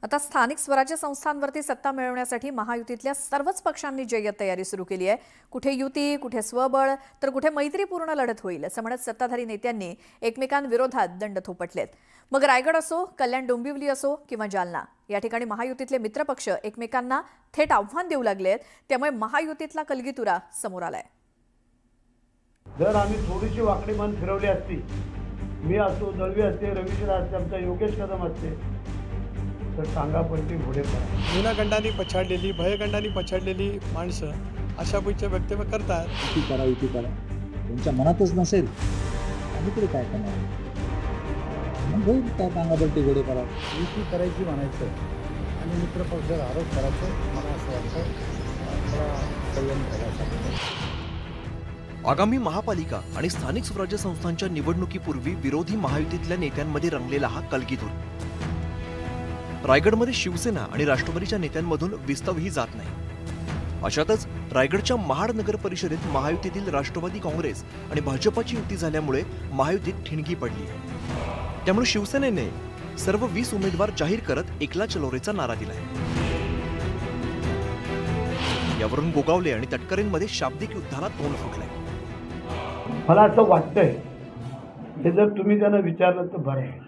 आता स्थानिक स्वराज्य संस्थांवरती सत्ता मिळवण्यासाठी महायुतीतल्या सर्वच पक्षांनी जय्यत तयारी सुरू केली आहे। कुठे युती, कुठे स्वबळ, तर कुठे मैत्रीपूर्ण लढत होईल असं म्हणत सत्ताधारी नेत्यांनी एकमेकांविरोधात दंड थोपटलेत। मग रायगड असो, कल्याण डोंबिवली असो किंवा जालना, या ठिकाणी महायुतीतले मित्रपक्ष एकमेकांना थेट आव्हान देऊ लागलेत। त्यामुळे महायुतीतला कलगीतुरा समोर आलाय। जर आम्ही थोडीशी वाकडी मान फिरवली असती, मी असो, दळवी असते, रवींद्र असते, आमचा योगेश कदम असते, तर सांगापलटी घोडे पडा। न्यूनगंडांनी पछाडलेली, भयगंडांनी पछाडलेली माणसं अशा पैकी वक्तव्य करतात। युती करा त्यांच्या मनातच नसेल आम्ही तरी काय करणार, मग होईल काय सांगापलटी घोडे पडा। युती करायची म्हणायचं आणि मित्रपक्षावर आरोप करायचं, मला असं वाटतं थोडा संयम ठेवायचा। आगामी महापालिका आणि स्थानिक स्वराज्य संस्थांच्या निवडणुकीपूर्वी विरोधी महायुतीतल्या नेत्यांमध्ये रंगलेला हा कलगीतूर। रायगडमध्ये शिवसेना आणि राष्ट्रवादीच्या नेत्यांमधून विस्तवही जात नाही। अशातच रायगडच्या महाड नगर परिषदेत महायुतीतील राष्ट्रवादी काँग्रेस आणि भाजपाची युती झाल्यामुळे महायुतीत ठिणगी पडली। त्यामुळे शिवसेनेने सर्व 20 उमेदवार जाहीर करत एकला चलोरेचा नारा दिलाय। यावरून गोगावले आणि तटकरेंमध्ये शाब्दिक युद्धाला तोंड फुगलंय। मला असं वाटतंय हे जर तुम्ही त्यांना विचारलं तर बरं आहे,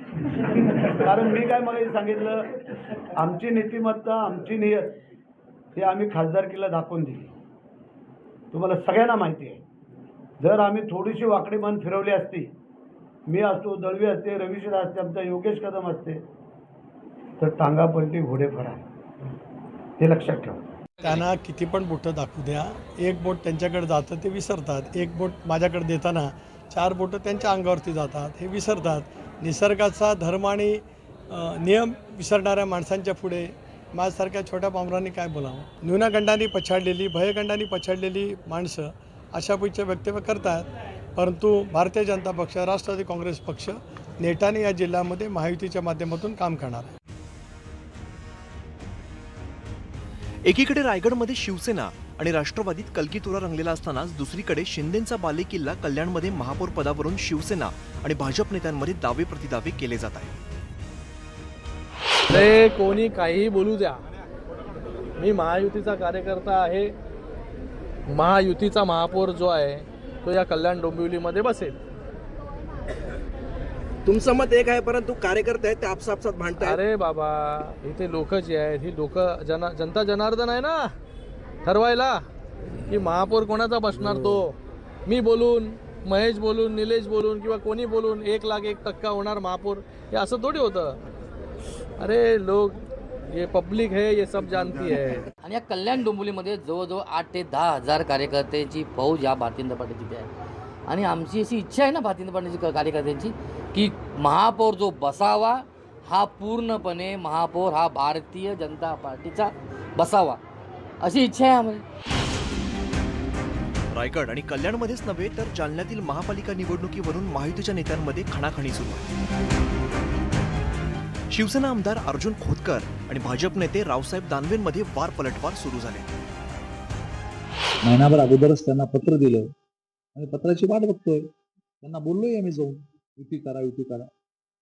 कारण मी काय मला सांगितलं, आमची नीतिमत्ता, आमची नियत हे आम्ही खासदारकीला दाखवून दिली। तुम्हाला सगळ्यांना माहिती आहे, जर आम्ही थोडीशी वाकडी मान फिरवली असती, मी असतो, दळवी असते, रवींद्र असते, आमचा योगेश कदम असते, तर टांगापलटी घोडे फडा, हे लक्षात ठेवा। त्यांना किती पण बोटं दाखवू द्या, एक बोट त्यांच्याकडे जातं ते विसरतात, एक बोट माझ्याकडे देताना 4 बोटं त्यांच्या अंगावरती जातात, हे विसरतात। निसर्गाचा धर्म आणि नियम विसरणाऱ्या माणसांच्या पुढे माझ्यासारख्या छोट्या पामरांनी काय बोलावं। न्यूनगंडांनी पछाडलेली, भयगंडांनी पछाडलेली माणसं अशा पैकी वक्तव्य करतात, परंतु भारतीय जनता पक्ष, राष्ट्रवादी काँग्रेस पक्ष नेटाने या जिल्ह्यामध्ये महायुतीच्या माध्यमातून काम करणार आहे। एकीकडे रायगडमध्ये शिवसेना आणि राष्ट्रवादीत कलगीतुरा रंगलेला असतानाच दुसरीकडे शिंदेंचा बालेकिल्ला कल्याणमध्ये महापौर पदावरून शिवसेना आणि भाजप नेत्यांमध्ये दावे प्रतिदावे केले जात आहेत। ते कोणी काही बोलू द्या, मी महायुतीचा कार्यकर्ता आहे। महायुतीचा महापौर जो आहे तो या कल्याण डोंबिवलीमध्ये बसेल। तुमचं मत एक आहे, परंतु कार्यकर्ते आहेत ते आपसात भांडतात। अरे बाबा, इथे लोक जे आहेत ही लोक जनता जनार्दन आहे ना ठरवायला की महापौर कोणाचा बसणार। तो मी बोलून, महेश बोलून, निलेश बोलून किंवा कोणी बोलून 1,01% होणार महापौर, हे असं थोडी होतं। अरे लोग, ये पब्लिक है, ये सब जानती है। आणि या कल्याण डोंबिवलीमध्ये जवळजवळ 8 ते 10 हजार कार्यकर्त्यांची फौज या भारतीय जनता पार्टीची तिथे आहे। आणि आमची अशी इच्छा आहे ना भारतीय जनता पार्टीची कार्यकर्त्यांची की महापौर जो बसावा हा पूर्णपणे महापौर हा भारतीय जनता पार्टीचा बसावा, अशी इच्छा आहे आम्हाला। रायगड आणि कल्याणमध्येच नव्हे तर जालन्यातील महापालिका निवडणुकीवरून महायुतीच्या नेत्यांमध्ये खणाखणी सुरू आहे। शिवसेना आमदार अर्जुन खोतकर आणि भाजप नेते रावसाहेब दानवेंमध्ये वार पलटवार सुरू झाले। महिनाभर अगोदरच त्यांना पत्र दिलं आणि पत्राची वाट बघतोय। त्यांना बोललोय आम्ही जाऊन युती करा,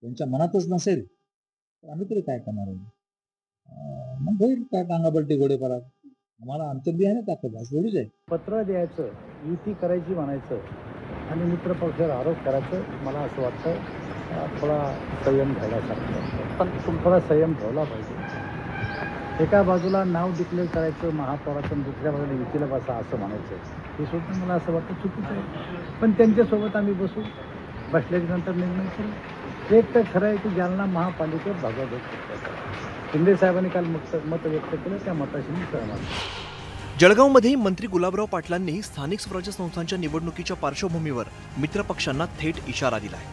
त्यांच्या मनातच नसेल तर आम्ही तरी काय करणार, मग होईल काय टांगापलटी घोडे पडा। आम्हाला आमच्यात बी आहे ना ताकद, असं थोडीच आहे। पत्र द्यायचं, युती करायची म्हणायचं आणि मित्रपक्षावर आरोप करायचं, मला असं वाटतं थोडा संयम ठेवल्यासारखं, पण थोडा संयम ठेवला पाहिजे। एका बाजूला नाव डिक्लेअर करायचं महापौराचं, दुसऱ्या बाजूला युतीला बसा असं म्हणायचं, हे सुद्धा मला असं वाटतं चुकीचं आहे। पण त्यांच्यासोबत आम्ही बसल्याच्या नंतर निर्णय करू। एक तर खरं आहे की जालना महापालिकेवर भगवा शिंदे साहेबांनी काल मत व्यक्त केलं, त्या मताशी मी सहमत। जळगावमध्येही मंत्री गुलाबराव पाटलांनी स्थानिक स्वराज्य संस्थांच्या निवडणुकीच्या पार्श्वभूमीवर मित्रपक्षांना थेट इशारा दिलाय।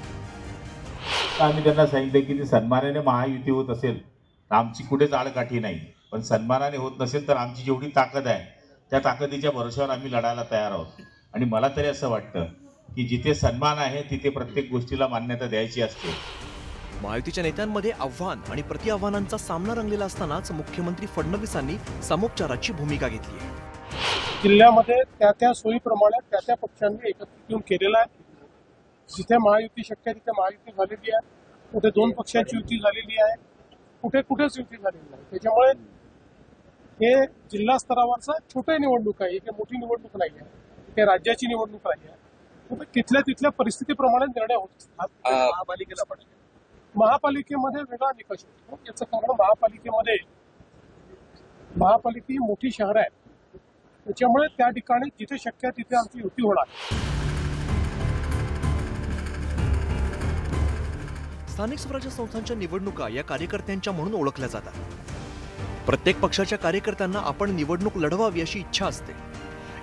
आम्ही त्यांना सांगितलं की सन्मानाने महायुती होत असेल तर आमची कुठेच आडकाठी नाही, पण सन्मानाने होत नसेल तर आमची जेवढी ताकद आहे त्या ताकदीच्या भरोश्यावर आम्ही लढायला तयार आहोत। आणि मला तरी असं वाटतं की जिथे सन्मान आहे तिथे प्रत्येक गोष्टीला मान्यता द्यायची असते। महायुतीच्या नेत्यांमध्ये आव्हान आणि प्रतिआव्हानांचा सामना रंगलेला असतानाच मुख्यमंत्री फडणवीसांनी सामोपचाराची भूमिका घेतली आहे। जिल्ह्यामध्ये त्या सोयीप्रमाणे त्या पक्षांनी एकत्रित येऊन केलेला आहे। जिथे महायुती शक्य तिथे महायुती झालेली आहे, कुठे 2 पक्षांची युती झालेली आहे। कुठे कुठेच युती झालेली नाही. त्याच्यामुळे हे जिल्हा स्तरावरचा छोटी निवडणूक आहे, ही काही मोठी निवडणूक नाही आहे, ही काही राज्याची निवडणूक नाही आहे. तर तिथल्या तिथल्या परिस्थितीप्रमाणे निर्णय होत असतात. महापालिकेमध्ये वेगळा निकष होतो. याचं कारण महापालिका ही मोठी शहर आहे, त्याच्यामुळे त्या ठिकाणी जिथे शक्य आहे तिथे आमची युती होणार. स्थानिक स्वराज्य संस्थांच्या निवडणुका या कार्यकर्त्यांच्या म्हणून ओळखल्या जातात. प्रत्येक पक्षाच्या कार्यकर्त्यांना आपण निवडणूक लढवावी अशी इच्छा असते.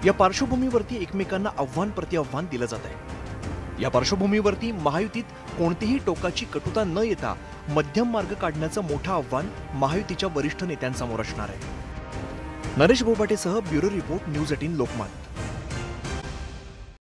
या पार्श्वभूमीवरती एकमेकांना आव्हान प्रतिआव्हान दिलं जात आहे. या पार्श्वभूमीवरती महायुतीत कोणतीही टोकाची कटुता न येता मध्यम मार्ग काढण्याचं मोठं आव्हान महायुतीच्या वरिष्ठ नेत्यांसमोर असणार आहे. नरेश बोबाटेसह ब्युरो रिपोर्ट, न्यूज 18 लोकमत.